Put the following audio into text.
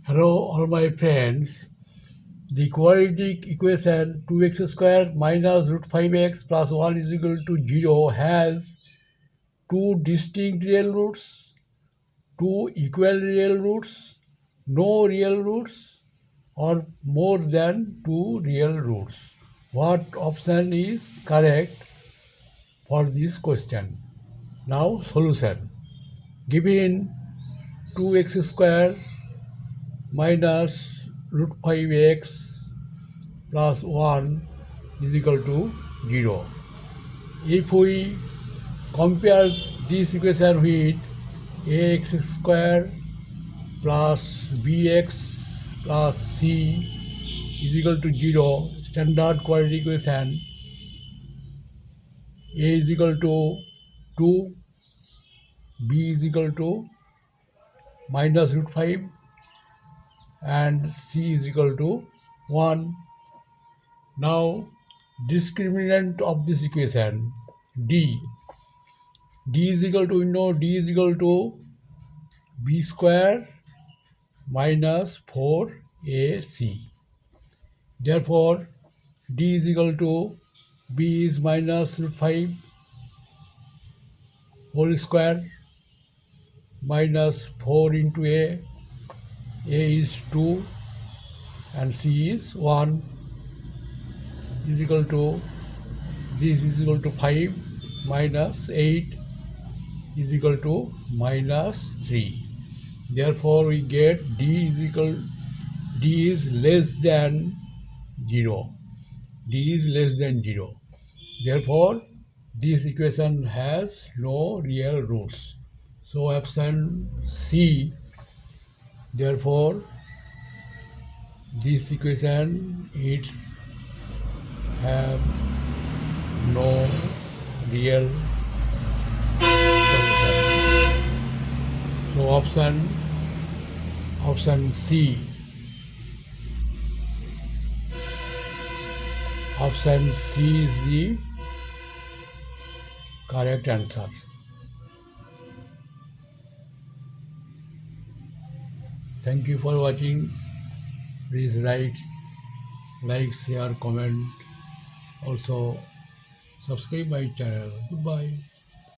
Hello, all my friends. The quadratic equation 2x squared minus root 5x plus 1 is equal to 0 has two distinct real roots, two equal real roots, no real roots, or more than two real roots. What option is correct for this question? Now, solution. Given 2x squared minus root 5x plus 1 is equal to 0. If we compare this equation with ax square plus bx plus c is equal to 0, standard quadratic equation, a is equal to 2, b is equal to minus root 5 and c is equal to 1. Now discriminant of this equation d is equal to, d is equal to b square minus 4ac. Therefore, d is equal to b is minus root 5 whole square minus 4 into a is 2 and c is 1 is equal to, this is equal to 5 minus 8 is equal to minus 3. Therefore, we get d is less than 0. D is less than 0. Therefore, this equation has no real roots. So option C, therefore, this equation it have no real solution. So option C, option C is the correct answer. Thank you for watching. Please like, share, comment. Also subscribe my channel. Goodbye.